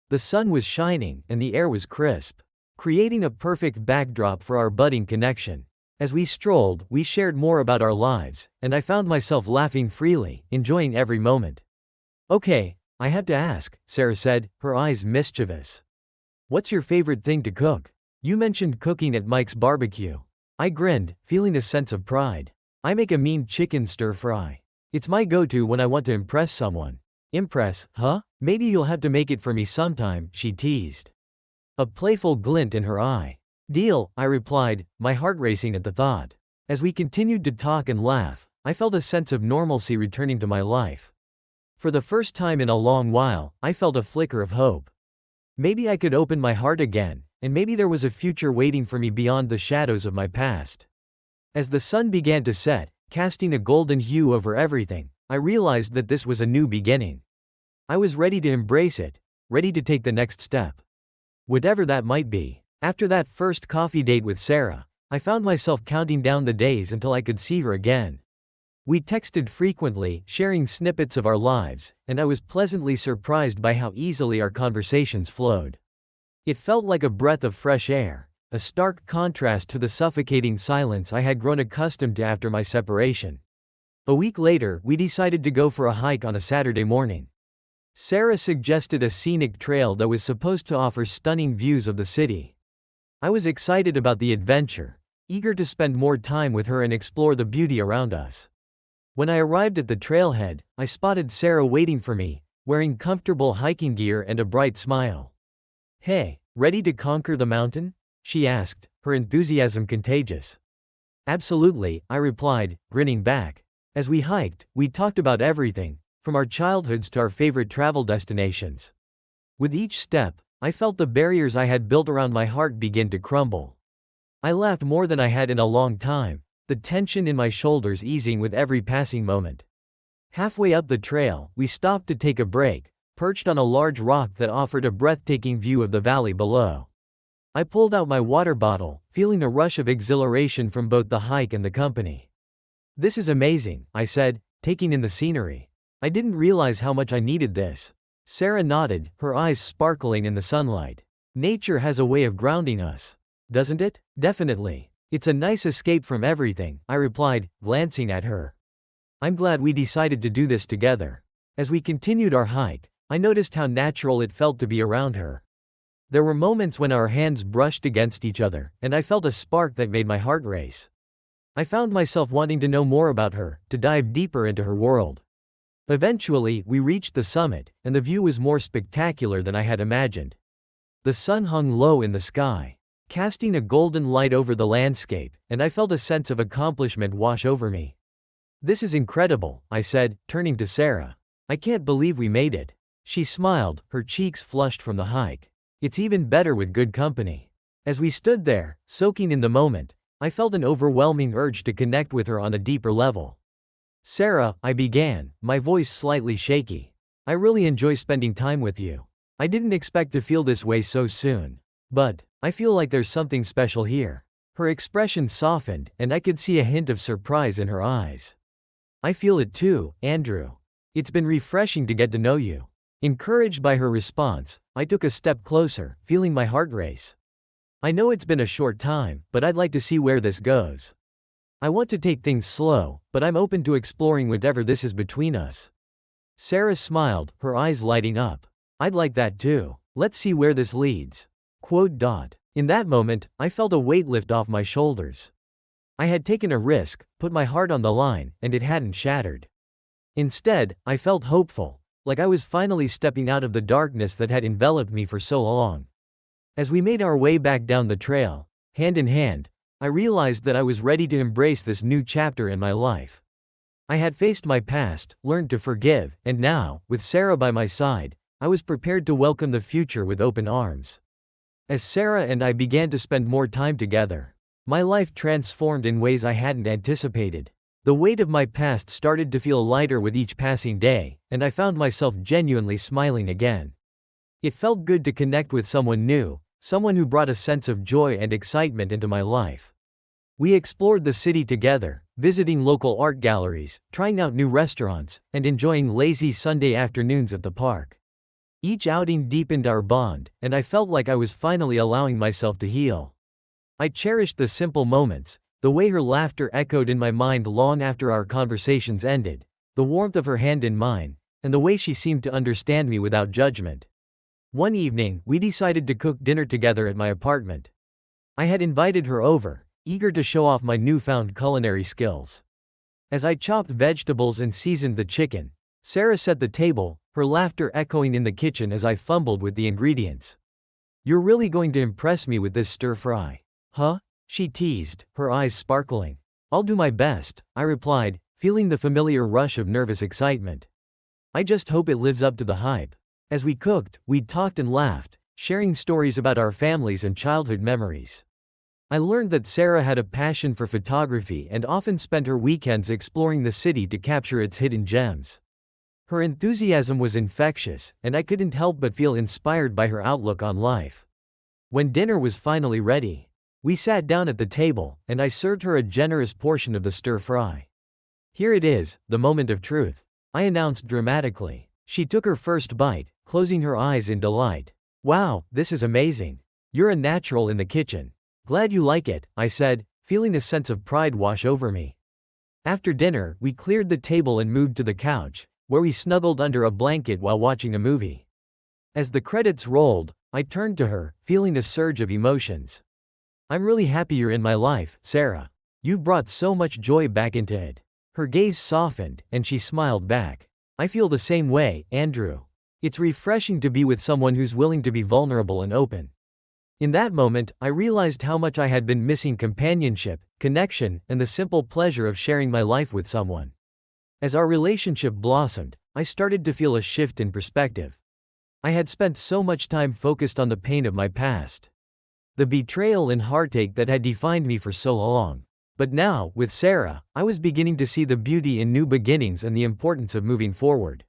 The sun was shining, and the air was crisp, creating a perfect backdrop for our budding connection. As we strolled, we shared more about our lives, and I found myself laughing freely, enjoying every moment. Okay, I have to ask, Sarah said, her eyes mischievous. What's your favorite thing to cook? You mentioned cooking at Mike's barbecue. I grinned, feeling a sense of pride. I make a mean chicken stir-fry. It's my go-to when I want to impress someone. Impress, huh? Maybe you'll have to make it for me sometime, she teased. A playful glint in her eye. Deal, I replied, my heart racing at the thought. As we continued to talk and laugh, I felt a sense of normalcy returning to my life. For the first time in a long while, I felt a flicker of hope. Maybe I could open my heart again, and maybe there was a future waiting for me beyond the shadows of my past. As the sun began to set, casting a golden hue over everything, I realized that this was a new beginning. I was ready to embrace it, ready to take the next step. Whatever that might be. After that first coffee date with Sarah, I found myself counting down the days until I could see her again. We texted frequently, sharing snippets of our lives, and I was pleasantly surprised by how easily our conversations flowed. It felt like a breath of fresh air, a stark contrast to the suffocating silence I had grown accustomed to after my separation. A week later, we decided to go for a hike on a Saturday morning. Sarah suggested a scenic trail that was supposed to offer stunning views of the city. I was excited about the adventure, eager to spend more time with her and explore the beauty around us. When I arrived at the trailhead, I spotted Sarah waiting for me, wearing comfortable hiking gear and a bright smile. Hey, ready to conquer the mountain? She asked, her enthusiasm contagious. Absolutely, I replied, grinning back. As we hiked, we talked about everything, from our childhoods to our favorite travel destinations. With each step, I felt the barriers I had built around my heart begin to crumble. I laughed more than I had in a long time, the tension in my shoulders easing with every passing moment. Halfway up the trail, we stopped to take a break, perched on a large rock that offered a breathtaking view of the valley below. I pulled out my water bottle, feeling a rush of exhilaration from both the hike and the company. This is amazing, I said, taking in the scenery. I didn't realize how much I needed this. Sarah nodded, her eyes sparkling in the sunlight. Nature has a way of grounding us. Doesn't it? Definitely. It's a nice escape from everything, I replied, glancing at her. I'm glad we decided to do this together. As we continued our hike, I noticed how natural it felt to be around her. There were moments when our hands brushed against each other, and I felt a spark that made my heart race. I found myself wanting to know more about her, to dive deeper into her world. Eventually, we reached the summit, and the view was more spectacular than I had imagined. The sun hung low in the sky, casting a golden light over the landscape, and I felt a sense of accomplishment wash over me. "This is incredible," I said, turning to Sarah. "I can't believe we made it." She smiled, her cheeks flushed from the hike. "It's even better with good company." As we stood there, soaking in the moment, I felt an overwhelming urge to connect with her on a deeper level. "Sarah," I began, my voice slightly shaky. "I really enjoy spending time with you. I didn't expect to feel this way so soon. But I feel like there's something special here." Her expression softened, and I could see a hint of surprise in her eyes. "I feel it too, Andrew. It's been refreshing to get to know you." Encouraged by her response, I took a step closer, feeling my heart race. "I know it's been a short time, but I'd like to see where this goes. I want to take things slow, but I'm open to exploring whatever this is between us." Sarah smiled, her eyes lighting up. "I'd like that too. Let's see where this leads." In that moment, I felt a weight lift off my shoulders. I had taken a risk, put my heart on the line, and it hadn't shattered. Instead, I felt hopeful, like I was finally stepping out of the darkness that had enveloped me for so long. As we made our way back down the trail, hand in hand, I realized that I was ready to embrace this new chapter in my life. I had faced my past, learned to forgive, and now, with Sarah by my side, I was prepared to welcome the future with open arms. As Sarah and I began to spend more time together, my life transformed in ways I hadn't anticipated. The weight of my past started to feel lighter with each passing day, and I found myself genuinely smiling again. It felt good to connect with someone new, someone who brought a sense of joy and excitement into my life. We explored the city together, visiting local art galleries, trying out new restaurants, and enjoying lazy Sunday afternoons at the park. Each outing deepened our bond, and I felt like I was finally allowing myself to heal. I cherished the simple moments, the way her laughter echoed in my mind long after our conversations ended, the warmth of her hand in mine, and the way she seemed to understand me without judgment. One evening, we decided to cook dinner together at my apartment. I had invited her over, eager to show off my newfound culinary skills. As I chopped vegetables and seasoned the chicken, Sarah set the table, her laughter echoing in the kitchen as I fumbled with the ingredients. "You're really going to impress me with this stir-fry, huh?" she teased, her eyes sparkling. "I'll do my best," I replied, feeling the familiar rush of nervous excitement. "I just hope it lives up to the hype." As we cooked, we talked and laughed, sharing stories about our families and childhood memories. I learned that Sarah had a passion for photography and often spent her weekends exploring the city to capture its hidden gems. Her enthusiasm was infectious, and I couldn't help but feel inspired by her outlook on life. When dinner was finally ready, we sat down at the table, and I served her a generous portion of the stir-fry. "Here it is, the moment of truth," I announced dramatically. She took her first bite, closing her eyes in delight. "Wow, this is amazing. You're a natural in the kitchen." "Glad you like it," I said, feeling a sense of pride wash over me. After dinner, we cleared the table and moved to the couch, where we snuggled under a blanket while watching a movie. As the credits rolled, I turned to her, feeling a surge of emotions. "I'm really happy you're in my life, Sarah. You've brought so much joy back into it." Her gaze softened, and she smiled back. "I feel the same way, Andrew. It's refreshing to be with someone who's willing to be vulnerable and open." In that moment, I realized how much I had been missing: companionship, connection, and the simple pleasure of sharing my life with someone. As our relationship blossomed, I started to feel a shift in perspective. I had spent so much time focused on the pain of my past, the betrayal and heartache that had defined me for so long. But now, with Sarah, I was beginning to see the beauty in new beginnings and the importance of moving forward.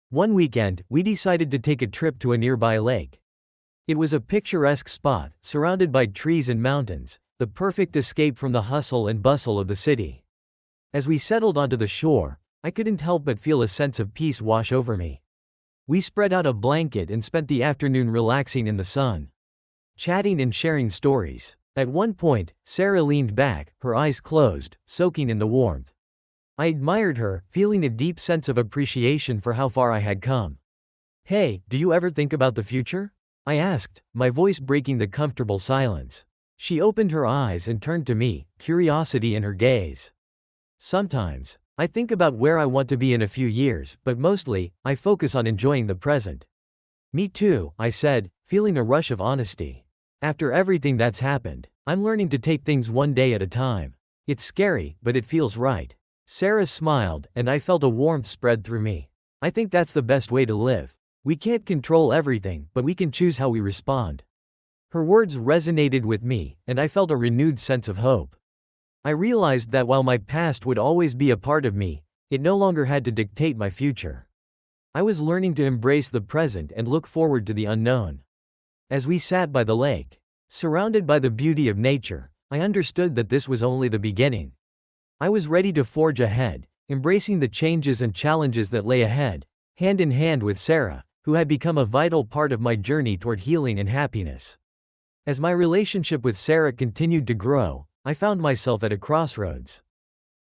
One weekend, we decided to take a trip to a nearby lake. It was a picturesque spot, surrounded by trees and mountains, the perfect escape from the hustle and bustle of the city. As we settled onto the shore, I couldn't help but feel a sense of peace wash over me. We spread out a blanket and spent the afternoon relaxing in the sun, chatting and sharing stories. At one point, Sarah leaned back, her eyes closed, soaking in the warmth. I admired her, feeling a deep sense of appreciation for how far I had come. "Hey, do you ever think about the future?" I asked, my voice breaking the comfortable silence. She opened her eyes and turned to me, curiosity in her gaze. Sometimes, I think about where I want to be in a few years, but mostly, I focus on enjoying the present. Me too, I said, feeling a rush of honesty. After everything that's happened, I'm learning to take things one day at a time. It's scary, but it feels right. Sarah smiled, and I felt a warmth spread through me. I think that's the best way to live. We can't control everything, but we can choose how we respond. Her words resonated with me, and I felt a renewed sense of hope. I realized that while my past would always be a part of me, it no longer had to dictate my future. I was learning to embrace the present and look forward to the unknown. As we sat by the lake, surrounded by the beauty of nature, I understood that this was only the beginning. I was ready to forge ahead, embracing the changes and challenges that lay ahead, hand in hand with Sarah, who had become a vital part of my journey toward healing and happiness. As my relationship with Sarah continued to grow, I found myself at a crossroads.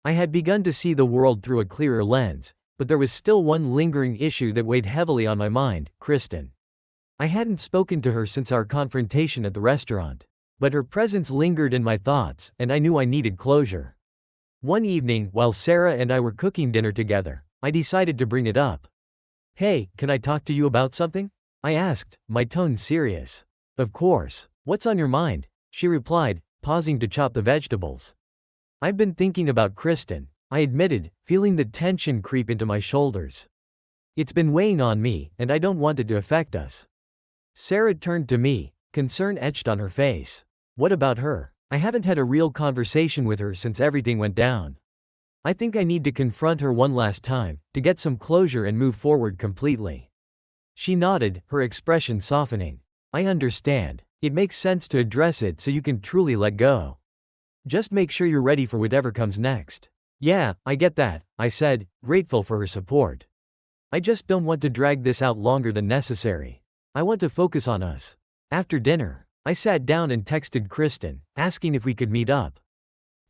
I had begun to see the world through a clearer lens, but there was still one lingering issue that weighed heavily on my mind: Kristen. I hadn't spoken to her since our confrontation at the restaurant, but her presence lingered in my thoughts, and I knew I needed closure. One evening, while Sarah and I were cooking dinner together, I decided to bring it up. "Hey, can I talk to you about something?" I asked, my tone serious. "Of course. What's on your mind?" she replied, pausing to chop the vegetables. "I've been thinking about Kristen," I admitted, feeling the tension creep into my shoulders. "It's been weighing on me, and I don't want it to affect us." Sarah turned to me, concern etched on her face. "What about her? I haven't had a real conversation with her since everything went down. I think I need to confront her one last time, to get some closure and move forward completely." She nodded, her expression softening. "I understand. It makes sense to address it so you can truly let go. Just make sure you're ready for whatever comes next." "Yeah, I get that," I said, grateful for her support. "I just don't want to drag this out longer than necessary. I want to focus on us." After dinner, I sat down and texted Kristen, asking if we could meet up.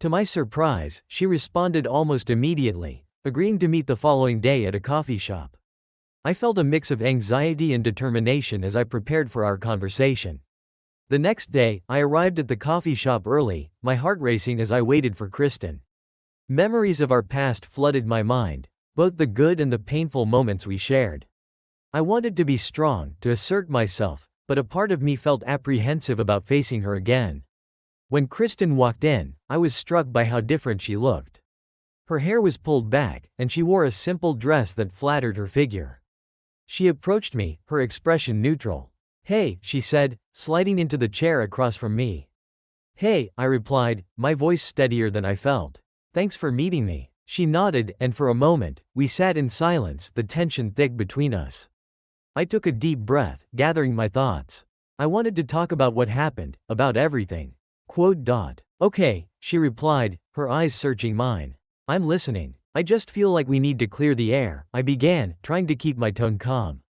To my surprise, she responded almost immediately, agreeing to meet the following day at a coffee shop. I felt a mix of anxiety and determination as I prepared for our conversation. The next day, I arrived at the coffee shop early, my heart racing as I waited for Kristen. Memories of our past flooded my mind, both the good and the painful moments we shared. I wanted to be strong, to assert myself, but a part of me felt apprehensive about facing her again. When Kristen walked in, I was struck by how different she looked. Her hair was pulled back, and she wore a simple dress that flattered her figure. She approached me, her expression neutral. "Hey," she said, sliding into the chair across from me. "Hey," I replied, my voice steadier than I felt. "Thanks for meeting me." She nodded, and for a moment, we sat in silence, the tension thick between us. I took a deep breath, gathering my thoughts. I wanted to talk about what happened, about everything. "Okay," she replied, her eyes searching mine. "I'm listening. I just feel like we need to clear the air," I began, trying to keep my tone calm.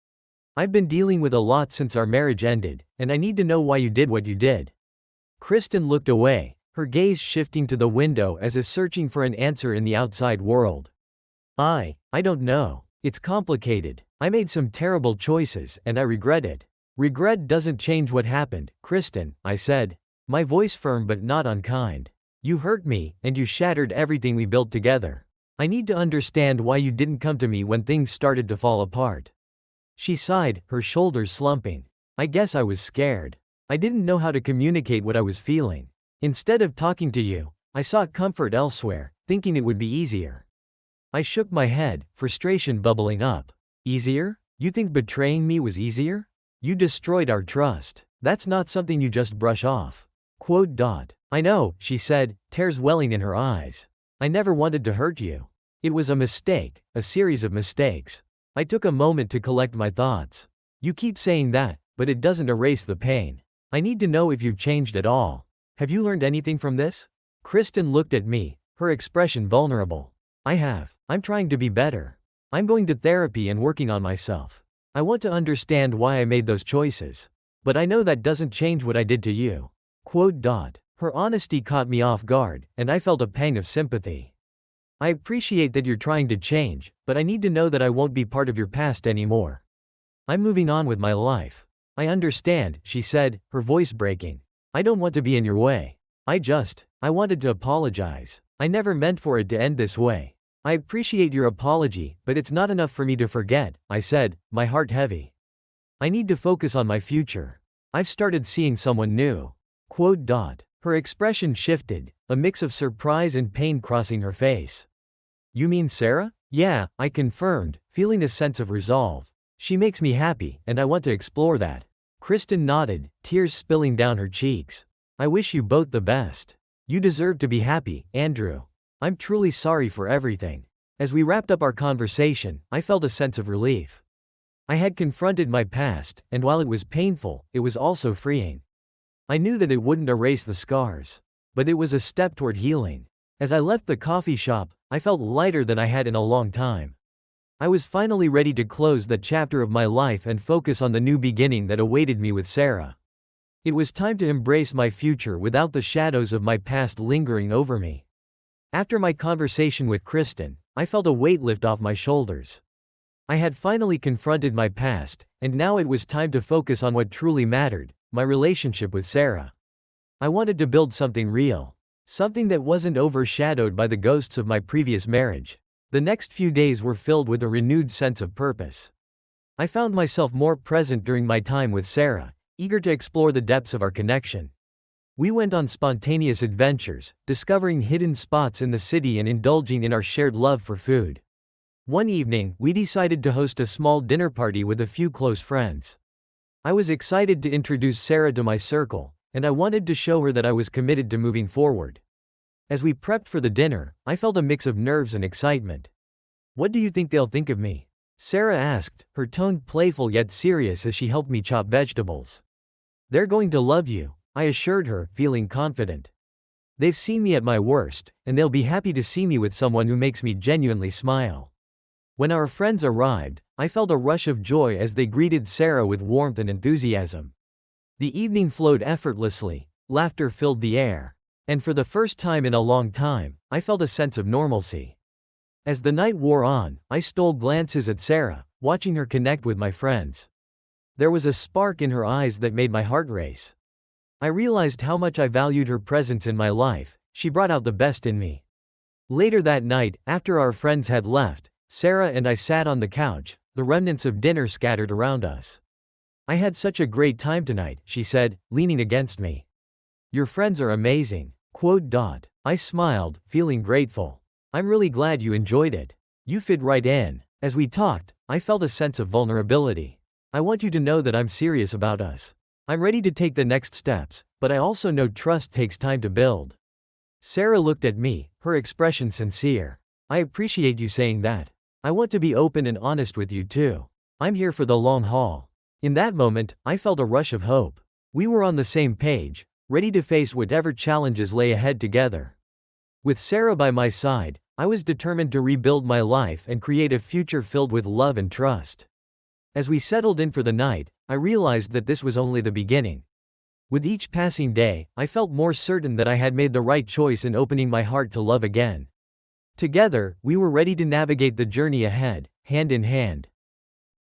"I've been dealing with a lot since our marriage ended, and I need to know why you did what you did." Kristen looked away, her gaze shifting to the window as if searching for an answer in the outside world. I don't know. It's complicated. I made some terrible choices, and I regret it." "Regret doesn't change what happened, Kristen," I said, my voice firm but not unkind. "You hurt me, and you shattered everything we built together. I need to understand why you didn't come to me when things started to fall apart." She sighed, her shoulders slumping. "I guess I was scared. I didn't know how to communicate what I was feeling. Instead of talking to you, I sought comfort elsewhere, thinking it would be easier." I shook my head, frustration bubbling up. "Easier? You think betraying me was easier? You destroyed our trust. That's not something you just brush off." "I know," she said, tears welling in her eyes. "I never wanted to hurt you. It was a mistake, a series of mistakes." I took a moment to collect my thoughts. "You keep saying that, but it doesn't erase the pain. I need to know if you've changed at all. Have you learned anything from this?" Kristen looked at me, her expression vulnerable. "I have. I'm trying to be better. I'm going to therapy and working on myself. I want to understand why I made those choices. But I know that doesn't change what I did to you." Her honesty caught me off guard, and I felt a pang of sympathy. "I appreciate that you're trying to change, but I need to know that I won't be part of your past anymore. I'm moving on with my life." I understand, she said, her voice breaking. I don't want to be in your way. I wanted to apologize. I never meant for it to end this way. I appreciate your apology, but it's not enough for me to forget, I said, my heart heavy. I need to focus on my future. I've started seeing someone new. Quote. Her expression shifted, a mix of surprise and pain crossing her face. You mean Sarah? Yeah, I confirmed, feeling a sense of resolve. She makes me happy, and I want to explore that. Kristen nodded, tears spilling down her cheeks. I wish you both the best. You deserve to be happy, Andrew. I'm truly sorry for everything. As we wrapped up our conversation, I felt a sense of relief. I had confronted my past, and while it was painful, it was also freeing. I knew that it wouldn't erase the scars. But it was a step toward healing. As I left the coffee shop, I felt lighter than I had in a long time. I was finally ready to close that chapter of my life and focus on the new beginning that awaited me with Sarah. It was time to embrace my future without the shadows of my past lingering over me. After my conversation with Kristen, I felt a weight lift off my shoulders. I had finally confronted my past, and now it was time to focus on what truly mattered, my relationship with Sarah. I wanted to build something real. Something that wasn't overshadowed by the ghosts of my previous marriage. The next few days were filled with a renewed sense of purpose. I found myself more present during my time with Sarah, eager to explore the depths of our connection. We went on spontaneous adventures, discovering hidden spots in the city and indulging in our shared love for food. One evening, we decided to host a small dinner party with a few close friends. I was excited to introduce Sarah to my circle, and I wanted to show her that I was committed to moving forward. As we prepped for the dinner, I felt a mix of nerves and excitement. What do you think they'll think of me? Sarah asked, her tone playful yet serious as she helped me chop vegetables. They're going to love you, I assured her, feeling confident. They've seen me at my worst, and they'll be happy to see me with someone who makes me genuinely smile. When our friends arrived, I felt a rush of joy as they greeted Sarah with warmth and enthusiasm. The evening flowed effortlessly, laughter filled the air. And for the first time in a long time, I felt a sense of normalcy. As the night wore on, I stole glances at Sarah, watching her connect with my friends. There was a spark in her eyes that made my heart race. I realized how much I valued her presence in my life. She brought out the best in me. Later that night, after our friends had left, Sarah and I sat on the couch, the remnants of dinner scattered around us. I had such a great time tonight, she said, leaning against me. Your friends are amazing. Quote. I smiled, feeling grateful. I'm really glad you enjoyed it. You fit right in. As we talked, I felt a sense of vulnerability. I want you to know that I'm serious about us. I'm ready to take the next steps, but I also know trust takes time to build. Sarah looked at me, her expression sincere. I appreciate you saying that. I want to be open and honest with you too. I'm here for the long haul. In that moment, I felt a rush of hope. We were on the same page, ready to face whatever challenges lay ahead together. With Sarah by my side, I was determined to rebuild my life and create a future filled with love and trust. As we settled in for the night, I realized that this was only the beginning. With each passing day, I felt more certain that I had made the right choice in opening my heart to love again. Together, we were ready to navigate the journey ahead, hand in hand.